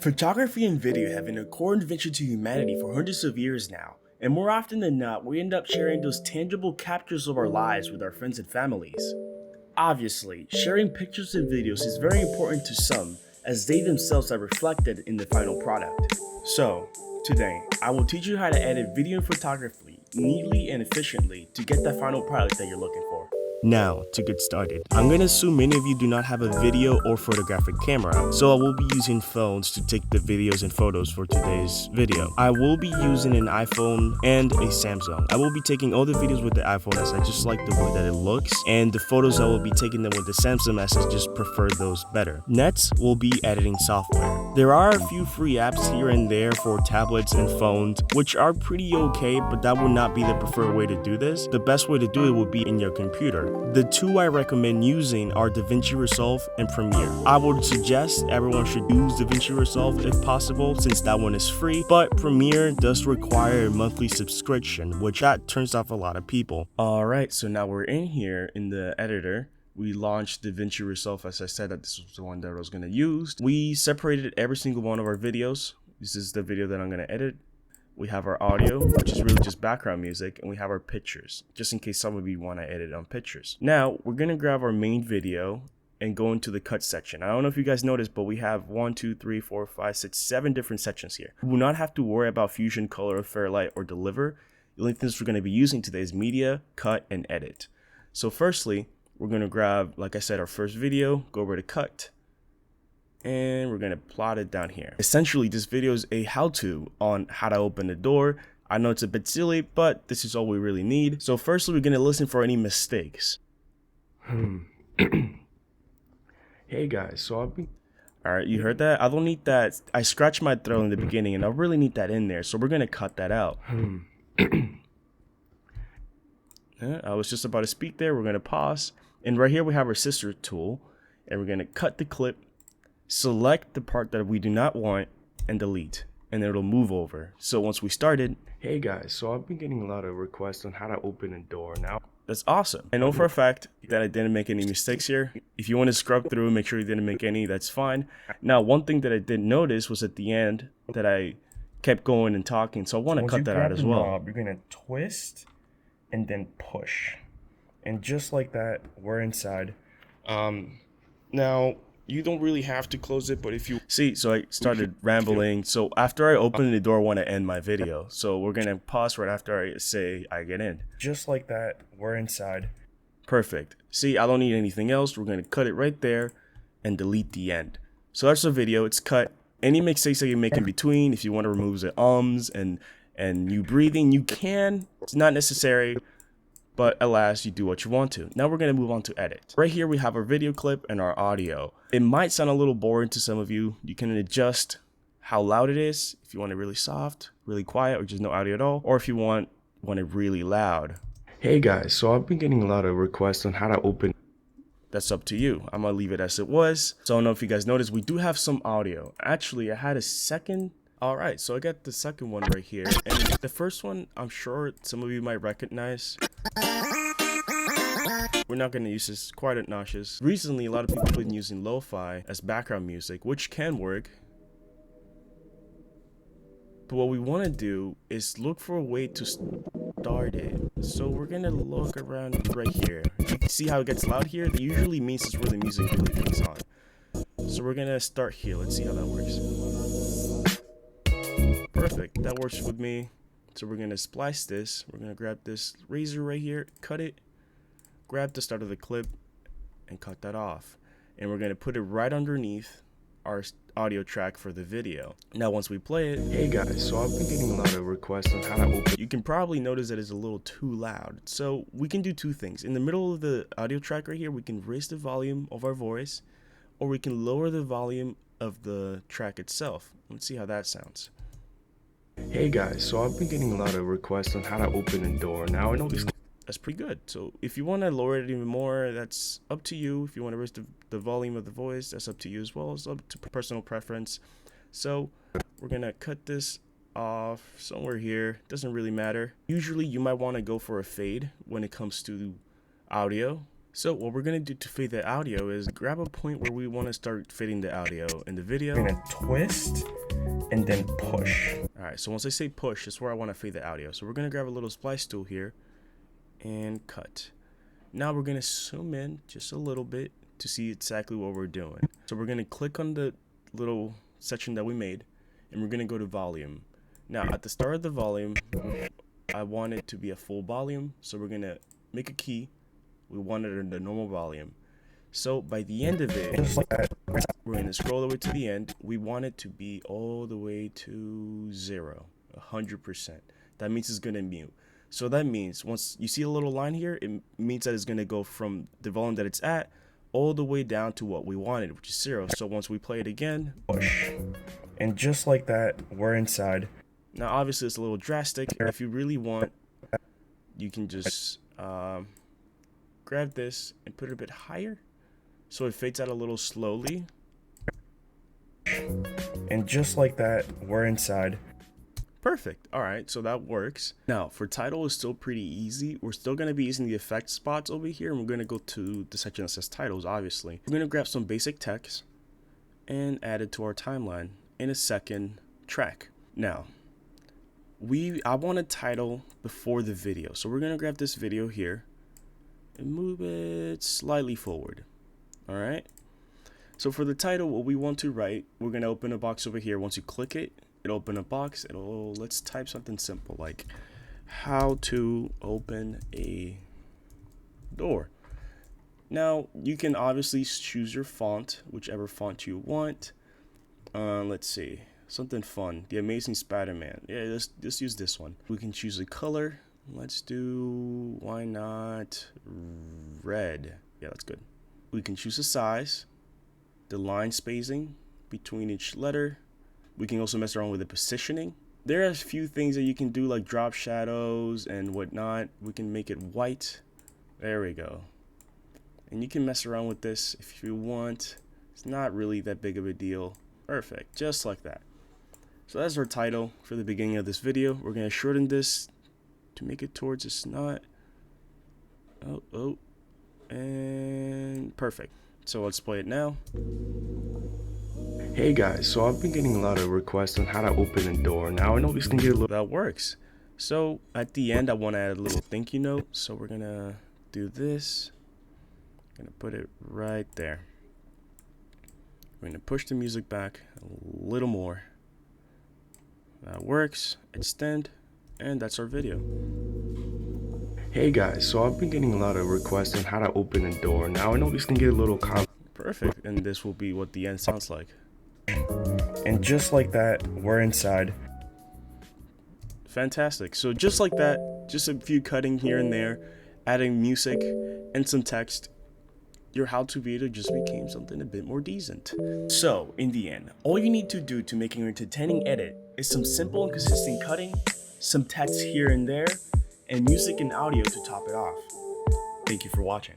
Photography and video have been a core invention to humanity for hundreds of years now, and more often than not, we end up sharing those tangible captures of our lives with our friends and families. Obviously, sharing pictures and videos is very important to some, as they themselves are reflected in the final product. So, today, I will teach you how to edit video and photography neatly and efficiently to get that final product that you're looking for. Now, to get started, I'm going to assume many of you do not have a video or photographic camera, so I will be using phones to take the videos and photos for today's video. I will be using an iPhone and a Samsung. I will be taking all the videos with the iPhone as I just like the way that it looks, and the photos I will be taking them with the Samsung as I just prefer those better. Next, will be editing software. There are a few free apps here and there for tablets and phones, which are pretty okay, but that would not be the preferred way to do this. The best way to do it would be in your computer. The two I recommend using are DaVinci Resolve and Premiere. I would suggest everyone should use DaVinci Resolve if possible, since that one is free, but Premiere does require a monthly subscription, which that turns off a lot of people. Alright, so now we're in here in the editor. We launched DaVinci Resolve, as I said that this was the one that I was going to use. We separated every single one of our videos. This is the video that I'm going to edit. We have our audio, which is really just background music, and we have our pictures, just in case some of you want to edit on pictures. Now, we're going to grab our main video and go into the cut section. I don't know if you guys noticed, but we have 1, 2, 3, 4, 5, 6, 7 different sections here. We will not have to worry about Fusion, Color, Fairlight, or Deliver. The only things we're going to be using today is Media, Cut, and Edit. So firstly, we're going to grab, like I said, our first video, go over to Cut, and we're going to plot it down here. Essentially, this video is a how-to on how to open the door. I know it's a bit silly, but this is all we really need. So firstly, we're going to listen for any mistakes. Hey guys, so I'll be... Alright, you heard that? I don't need that. I scratched my throat in the beginning, and I really need that in there, so we're going to cut that out. I was just about to speak there. We're going to pause. And right here we have our sister tool, and we're going to cut the clip, select the part that we do not want, and delete, and then it'll move over. So once we started, hey guys, so I've been getting a lot of requests on how to open a door now. That's awesome. I know for a fact that I didn't make any mistakes here. If you want to scrub through and make sure you didn't make any, that's fine. Now, one thing that I did notice was at the end that I kept going and talking, so I want to cut that out as well. You're going to twist and then push, and just like that, we're inside. Now, you don't really have to close it, but if you see, so I started rambling. So after I open the door, I want to end my video. So we're gonna pause right after I say I get in. Just like that, we're inside. Perfect. See, I don't need anything else. We're gonna cut it right there and delete the end. So that's the video. It's cut. Any mistakes that you make in between, if you want to remove the ums and you breathing, you can. It's not necessary, but alas, you do what you want to. Now we're going to move on to edit. Right here we have our video clip and our audio. It might sound a little boring to some of you. You can adjust how loud it is, if you want it really soft, really quiet, or just no audio at all, or if you want it really loud. Hey guys, so I've been getting a lot of requests on how to open. That's up to you. I'm going to leave it as it was. So I don't know if you guys noticed, we do have some audio. Actually, I had a second. Alright, so I got the second one right here, and the first one, I'm sure some of you might recognize. We're not going to use this, quite obnoxious. Recently, a lot of people have been using lo-fi as background music, which can work. But what we want to do is look for a way to start it. So we're going to look around right here. See how it gets loud here? That usually means it's where the music really comes on. So we're going to start here. Let's see how that works. Perfect, that works with me. So we're gonna splice this. We're gonna grab this razor right here, cut it, grab the start of the clip, and cut that off. And we're gonna put it right underneath our audio track for the video. Now once we play it, hey guys, so I've been getting a lot of requests on how to open. You can probably notice that it's a little too loud. So we can do two things. In the middle of the audio track right here, we can raise the volume of our voice, or we can lower the volume of the track itself. Let's see how that sounds. Hey guys, so I've been getting a lot of requests on how to open a door. Now I know that's pretty good. So if you want to lower it even more, that's up to you. If you want to raise the volume of the voice, that's up to you as well. It's up to personal preference. So we're gonna cut this off somewhere here. Doesn't really matter. Usually you might want to go for a fade when it comes to audio. So what we're gonna do to fade the audio is grab a point where we want to start fading the audio in the video. We're gonna twist and then push. All right, so once I say push, that's where I want to fade the audio. So we're gonna grab a little splice tool here and cut. Now we're gonna zoom in just a little bit to see exactly what we're doing. So we're gonna click on the little section that we made and we're gonna go to volume. Now at the start of the volume, I want it to be a full volume, so we're gonna make a key. We want it in the normal volume. So by the end of it, we're gonna scroll all the way to the end. We want it to be all the way to 0, 100%. That means it's gonna mute. So that means once you see a little line here, it means that it's gonna go from the volume that it's at all the way down to what we wanted, which is 0. So once we play it again, Push. And just like that, we're inside. now obviously it's a little drastic. If you really want, you can just grab this and put it a bit higher so it fades out a little slowly. And just like that, we're inside. Perfect. All right, so that works. Now for title is still pretty easy. We're still going to be using the effect spots over here, and we're going to go to the section that says titles. Obviously we're going to grab some basic text and add it to our timeline in a second track. Now I want a title before the video, so we're going to grab this video here and move it slightly forward. All right, so for the title, what we want to write, we're going to open a box over here. Once you click it, it'll open a box. Let's type something simple like how to open a door. Now you can obviously choose your font, whichever font you want. Let's see, something fun, The Amazing Spider-Man. Yeah, let's use this one. We can choose a color. Let's do, why not red? Yeah, that's good. We can choose a size, the line spacing between each letter. We can also mess around with the positioning. There are a few things that you can do, like drop shadows and whatnot. We can make it white. There we go. And you can mess around with this if you want. It's not really that big of a deal. Perfect, just like that. So that's our title for the beginning of this video. We're gonna shorten this to make it towards the snot. And perfect. So let's play it now. Hey guys, so I've been getting a lot of requests on how to open a door. Now I know this can get a little, that works. So at the end, I want to add a little thank you note. So we're gonna do this. Gonna put it right there. We're gonna push the music back a little more. That works. Extend, and that's our video. Hey guys, so I've been getting a lot of requests on how to open a door. Now I know this can get a little perfect, and this will be what the end sounds like. And just like that, we're inside. Fantastic. So just like that, just a few cutting here and there, adding music and some text, your how-to video just became something a bit more decent. So in the end, all you need to do to make an entertaining edit is some simple and consistent cutting, some text here and there, and music and audio to top it off. Thank you for watching.